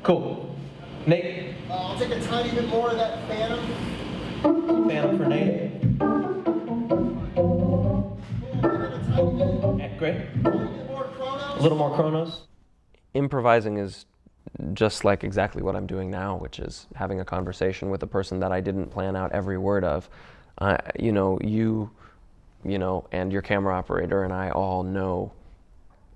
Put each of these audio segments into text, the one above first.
Cool. Nate? I'll take a tiny bit more of that Phantom. Phantom for Nate. Yeah, great. A little more Chronos. Improvising is just like exactly what I'm doing now, which is having a conversation with a person that I didn't plan out every word of. You and your camera operator and I all know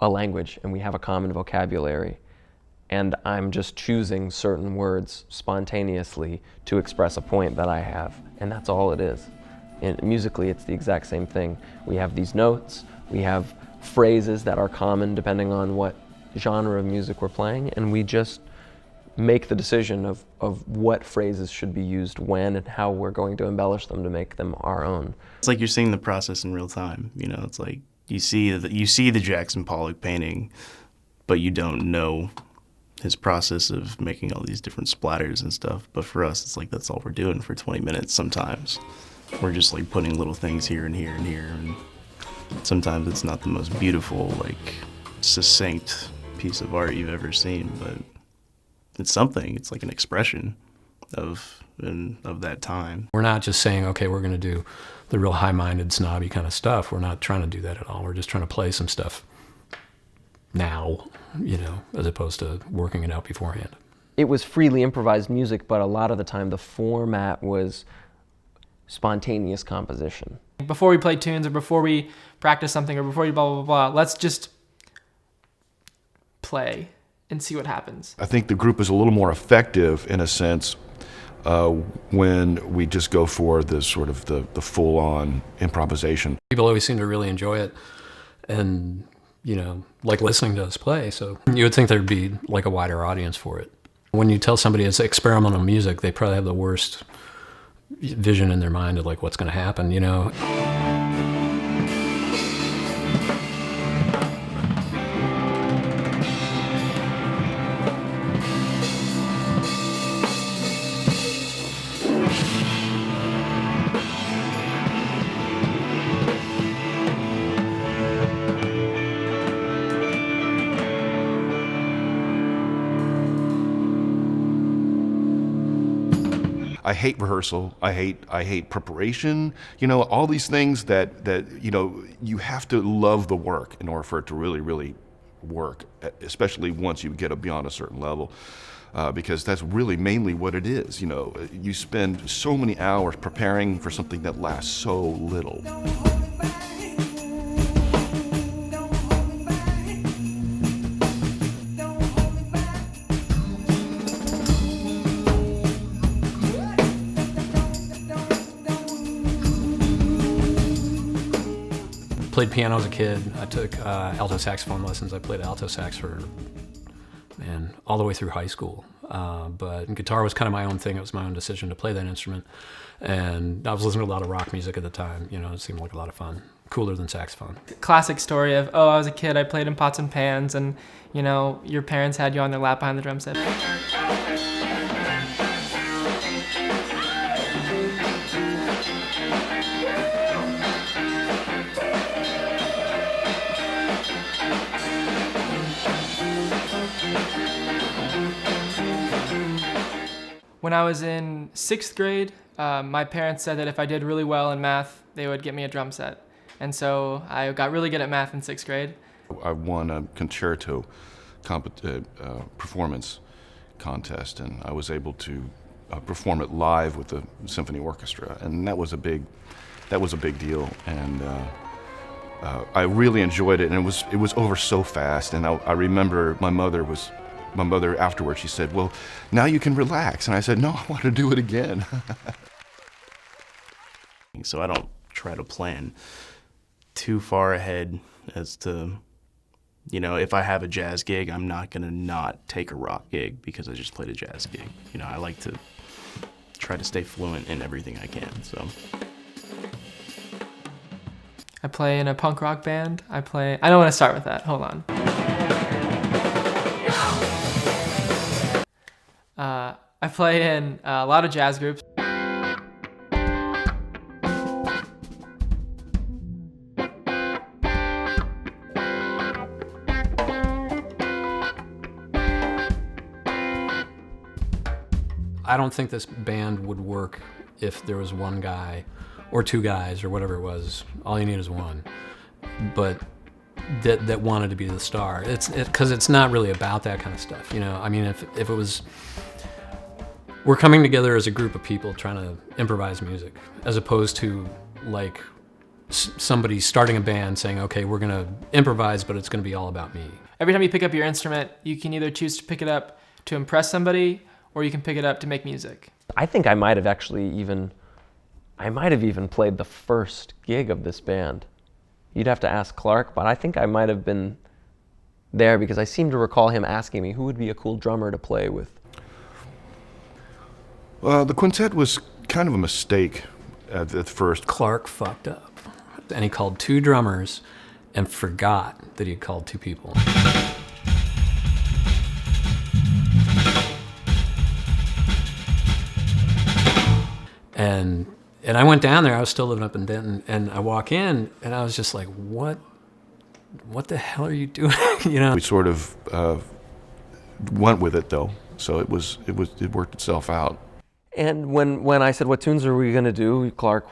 a language and we have a common vocabulary. And I'm just choosing certain words spontaneously to express a point that I have. And that's all it is. And musically, it's the exact same thing. We have these notes, we have phrases that are common depending on what genre of music we're playing, and we just make the decision of what phrases should be used when and how we're going to embellish them to make them our own. It's like you're seeing the process in real time. It's like you see the Jackson Pollock painting, but you don't know his process of making all these different splatters and stuff. But for us, it's like that's all we're doing for 20 minutes sometimes. We're just like putting little things here and here and here, and sometimes it's not the most beautiful, like, succinct piece of art you've ever seen, but it's something. It's like an expression of that time. We're not just saying, okay, we're going to do the real high-minded, snobby kind of stuff. We're not trying to do that at all. We're just trying to play some stuff now, as opposed to working it out beforehand. It was freely improvised music, but a lot of the time the format was spontaneous composition. Before we play tunes or before we practice something or before we blah, blah, blah, let's just play and see what happens. I think the group is a little more effective in a sense when we just go for the sort of the full-on improvisation. People always seem to really enjoy it and, like listening to us play, so you would think there'd be like a wider audience for it. When you tell somebody it's experimental music, they probably have the worst vision in their mind of like what's going to happen, I hate rehearsal. I hate preparation. All these things that you have to love the work in order for it to really, really work, especially once you get beyond a certain level, because that's really mainly what it is. You spend so many hours preparing for something that lasts so little. Played piano as a kid. I took alto saxophone lessons. I played alto sax for, all the way through high school. But guitar was kind of my own thing. It was my own decision to play that instrument. And I was listening to a lot of rock music at the time. It seemed like a lot of fun. Cooler than saxophone. Classic story of, I was a kid, I played in pots and pans, and, your parents had you on their lap behind the drum set. When I was in 6th grade, my parents said that if I did really well in math, they would get me a drum set. And so I got really good at math in 6th grade. I won a concerto performance contest, and I was able to perform it live with the symphony orchestra, and that was a big deal. And I really enjoyed it, and it was over so fast. And I remember my mother afterwards, she said, "Well, now you can relax." And I said, "No, I want to do it again." So I don't try to plan too far ahead as to, if I have a jazz gig, I'm not going to not take a rock gig because I just played a jazz gig. I like to try to stay fluent in everything I can, so. I play in a punk rock band. I don't want to start with that, hold on. I play in a lot of jazz groups. I don't think this band would work if there was one guy or two guys or whatever it was. All you need is one. But that wanted to be the star. Because it's not really about that kind of stuff, you know? I mean, if it was, we're coming together as a group of people trying to improvise music, as opposed to like somebody starting a band saying, okay, we're gonna improvise, but it's gonna be all about me. Every time you pick up your instrument, you can either choose to pick it up to impress somebody, or you can pick it up to make music. I think I might have even played the first gig of this band. You'd have to ask Clark, but I think I might have been there because I seem to recall him asking me who would be a cool drummer to play with. The quintet was kind of a mistake at first. Clark fucked up, and he called two drummers and forgot that he had called two people. And I went down there, I was still living up in Denton, and I walk in, and I was just like, what the hell are you doing? You know? We sort of went with it though, so it worked itself out. And when I said, what tunes are we gonna do, Clark,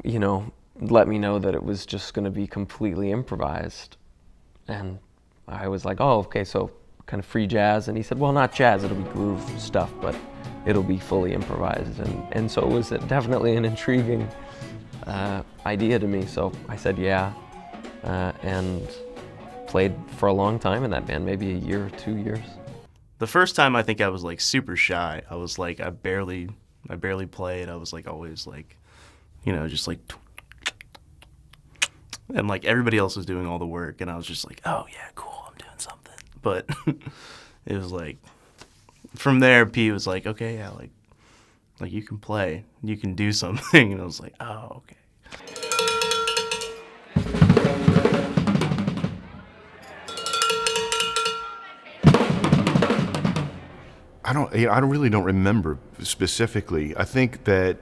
you know, let me know that it was just gonna be completely improvised. And I was like, oh, okay, so kind of free jazz. And he said, well, not jazz, it'll be groove stuff, but it'll be fully improvised. And so it was definitely an intriguing idea to me. So I said, yeah, and played for a long time in that band, maybe a year or 2 years. The first time I think I was like super shy. I was like, I barely played. I was like always like, you know, just like, and like everybody else was doing all the work, and I was just like, oh yeah, cool, I'm doing something. But it was like, from there, P was like, okay, yeah, like you can play, you can do something, and I was like, oh, okay. I really don't remember specifically. I think that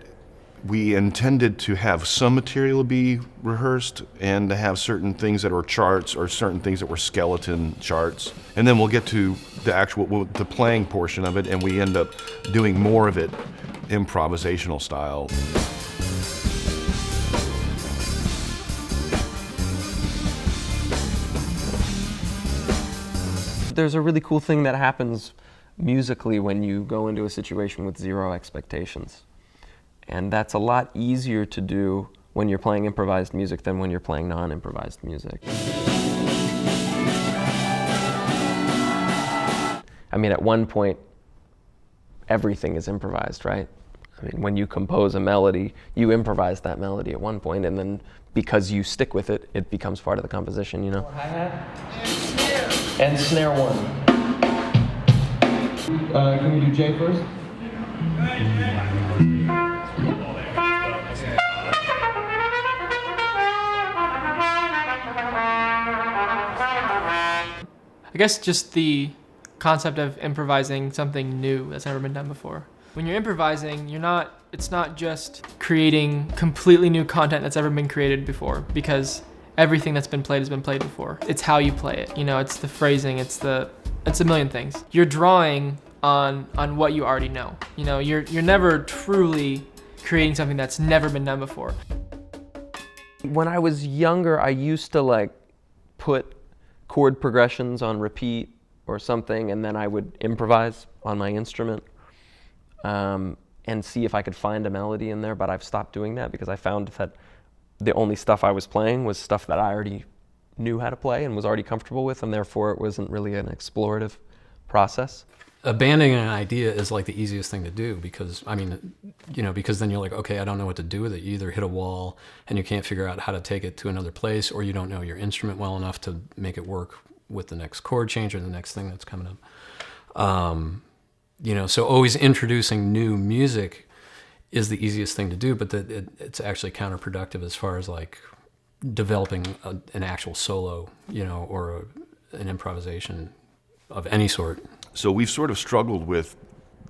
we intended to have some material be rehearsed and to have certain things that were charts or certain things that were skeleton charts. And then we'll get to the playing portion of it, and we end up doing more of it improvisational style. There's a really cool thing that happens musically when you go into a situation with zero expectations. And that's a lot easier to do when you're playing improvised music than when you're playing non-improvised music. I mean, at one point, everything is improvised, right? I mean, when you compose a melody, you improvise that melody at one point, and then because you stick with it, it becomes part of the composition, you know? Hi-hat and snare. And snare one. Can we do J first? I guess just the concept of improvising something new that's never been done before. When you're improvising, it's not just creating completely new content that's ever been created before, because everything that's been played has been played before. It's how you play it, you know, it's the phrasing, it's a million things. You're drawing on what you already know. You know, you're never truly creating something that's never been done before. When I was younger, I used to like put chord progressions on repeat or something, and then I would improvise on my instrument and see if I could find a melody in there, but I've stopped doing that because I found that the only stuff I was playing was stuff that I already knew how to play and was already comfortable with, and therefore it wasn't really an explorative process. Abandoning an idea is like the easiest thing to do because, I mean, you know, because then you're like, okay, I don't know what to do with it. You either hit a wall and you can't figure out how to take it to another place, or you don't know your instrument well enough to make it work with the next chord change or the next thing that's coming up. You know, so always introducing new music is the easiest thing to do, but it's actually counterproductive as far as like developing an actual solo, you know, or an improvisation of any sort. So we've sort of struggled with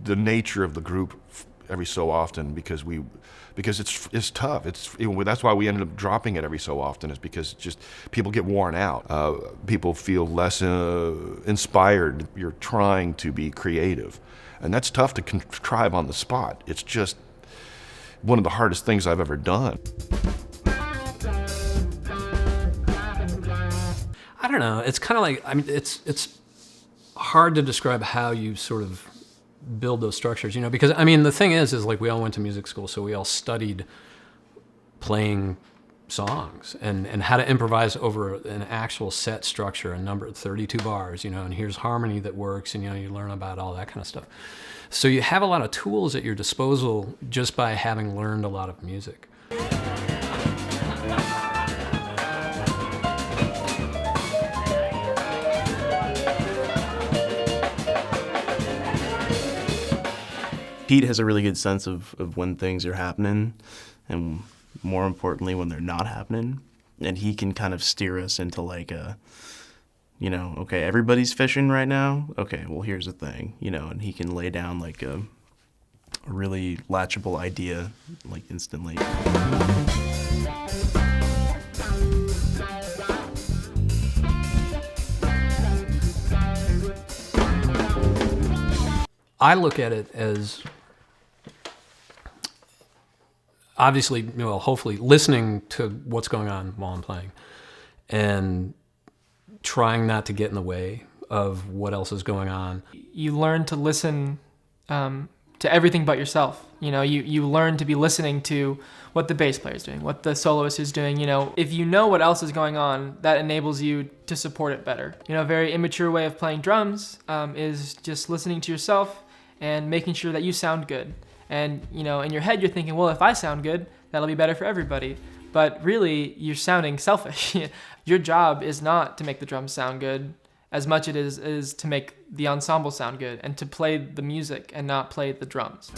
the nature of the group every so often because it's tough. That's why we ended up dropping it every so often, is because just people get worn out. People feel less inspired. You're trying to be creative. And that's tough to contrive on the spot. It's just one of the hardest things I've ever done. I don't know. It's kind of like, I mean, it's hard to describe how you sort of build those structures, you know, because I mean, the thing is like we all went to music school, so we all studied playing songs and how to improvise over an actual set structure, a number 32 bars, you know, and here's harmony that works, and you know, you learn about all that kind of stuff. So you have a lot of tools at your disposal just by having learned a lot of music. Pete has a really good sense of when things are happening, and more importantly, when they're not happening. And he can kind of steer us into like a, you know, okay, everybody's fishing right now. Okay, well, here's the thing, you know, and he can lay down like a really latchable idea like instantly. I look at it as obviously, well, hopefully listening to what's going on while I'm playing and trying not to get in the way of what else is going on. You learn to listen to everything but yourself. You know, you learn to be listening to what the bass player is doing, what the soloist is doing. You know, if you know what else is going on, that enables you to support it better. You know, a very immature way of playing drums is just listening to yourself and making sure that you sound good. And, you know, in your head, you're thinking, well, if I sound good, that'll be better for everybody. But really, you're sounding selfish. Your job is not to make the drums sound good as much it is to make the ensemble sound good and to play the music and not play the drums.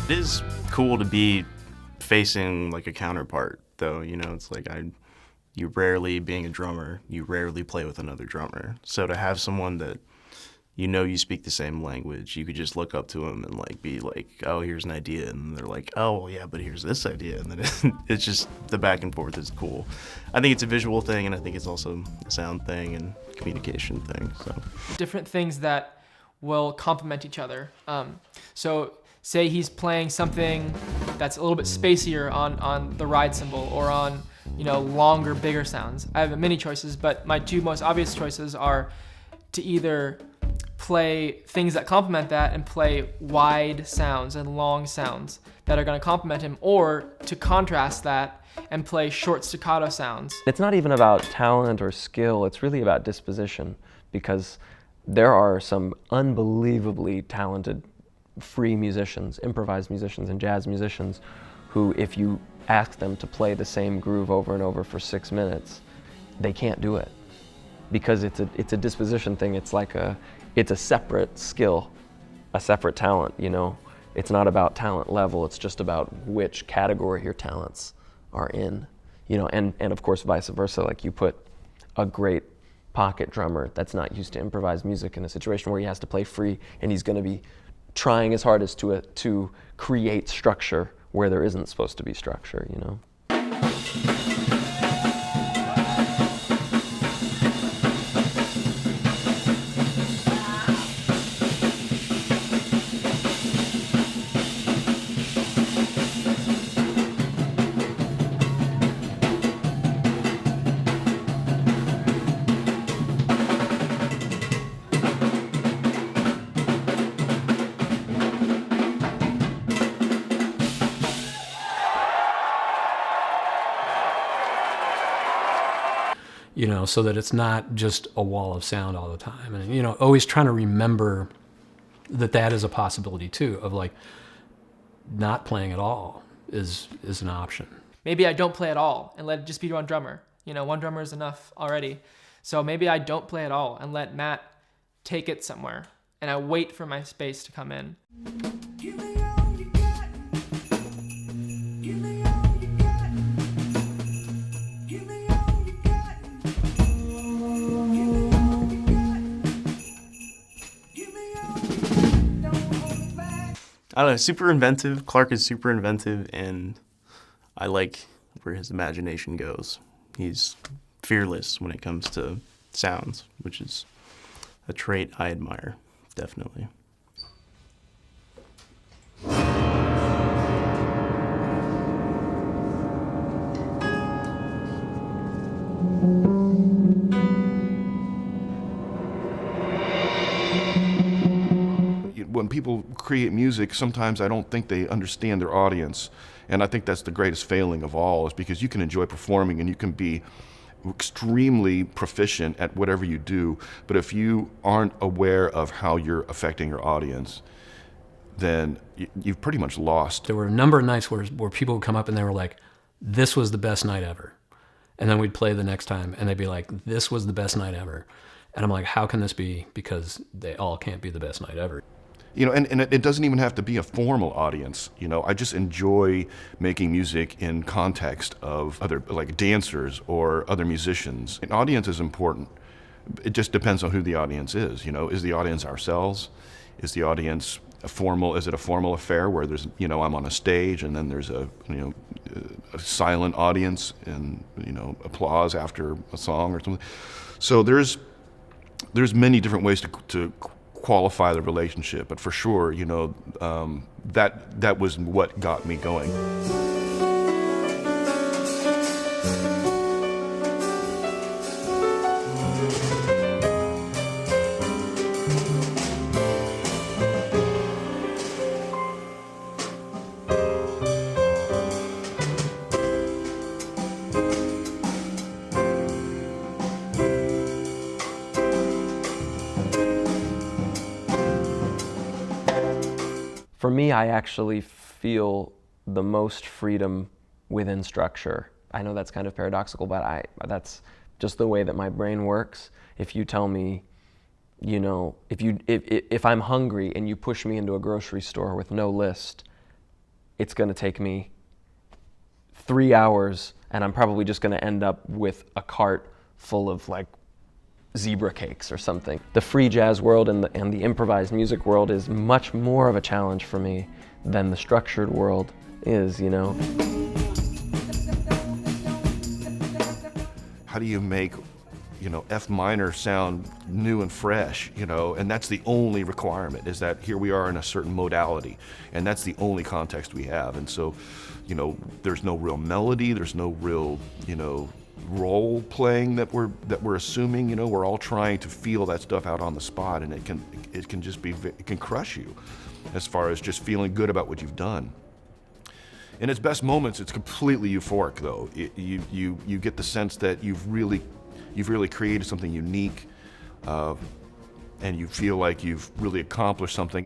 It is cool to be facing like a counterpart, though. You know, it's like you rarely, being a drummer, you rarely play with another drummer. So to have someone that you know you speak the same language, you could just look up to them and like be like, oh, here's an idea, and they're like, oh, well, yeah, but here's this idea, and then it's just the back and forth is cool. I think it's a visual thing, and I think it's also a sound thing and communication thing. So Different things that will complement each other. So say he's playing something that's a little bit spacier on the ride cymbal or on, you know, longer, bigger sounds. I have many choices, but my two most obvious choices are to either play things that complement that and play wide sounds and long sounds that are going to complement him, or to contrast that and play short staccato sounds. It's not even about talent or skill, it's really about disposition, because there are some unbelievably talented free musicians, improvised musicians and jazz musicians who, if you ask them to play the same groove over and over for 6 minutes, they can't do it, because it's a disposition thing. It's a separate skill, a separate talent, you know. It's not about talent level, it's just about which category your talents are in, you know, and of course vice versa. Like, you put a great pocket drummer that's not used to improvised music in a situation where he has to play free, and he's going to be trying his hardest to create structure where there isn't supposed to be structure, you know. You know, so that it's not just a wall of sound all the time. And, you know, always trying to remember that that is a possibility too, of like not playing at all is an option. Maybe I don't play at all and let it just be one drummer. You know, one drummer is enough already. So maybe I don't play at all and let Matt take it somewhere, and I wait for my space to come in. Give me all you got. Give me all you got. Give me all you got. Give me all you got. Give me all you got. Don't hold back. I don't know, super inventive. Clark is super inventive, and I like where his imagination goes. He's fearless when it comes to sounds, which is a trait I admire, definitely. When people create music, sometimes I don't think they understand their audience. And I think that's the greatest failing of all, is because you can enjoy performing and you can be extremely proficient at whatever you do, but if you aren't aware of how you're affecting your audience, then you've pretty much lost. There were a number of nights where people would come up and they were like, this was the best night ever. And then we'd play the next time and they'd be like, this was the best night ever. And I'm like, how can this be? Because they all can't be the best night ever. You know, and it doesn't even have to be a formal audience. You know, I just enjoy making music in context of other, like dancers or other musicians. An audience is important. It just depends on who the audience is. You know, is the audience ourselves? Is the audience is it a formal affair where there's, you know, I'm on a stage and then there's a a silent audience and, you know, applause after a song or something. So there's many different ways to qualify the relationship, but for sure, you know, that was what got me going. For me, I actually feel the most freedom within structure. I know that's kind of paradoxical, but that's just the way that my brain works. If you tell me, you know, if I'm hungry and you push me into a grocery store with no list, it's going to take me 3 hours, and I'm probably just going to end up with a cart full of like zebra cakes or something. The free jazz world and the improvised music world is much more of a challenge for me than the structured world is, you know. How do you make, you know, F minor sound new and fresh, you know? And that's the only requirement, is that here we are in a certain modality, and that's the only context we have. And so, you know, there's no real melody, there's no real, you know, role playing that we're assuming. You know, we're all trying to feel that stuff out on the spot, and it can just be, it can crush you as far as just feeling good about what you've done. In its best moments, it's completely euphoric, though. You get the sense that you've really created something unique, and you feel like you've really accomplished something.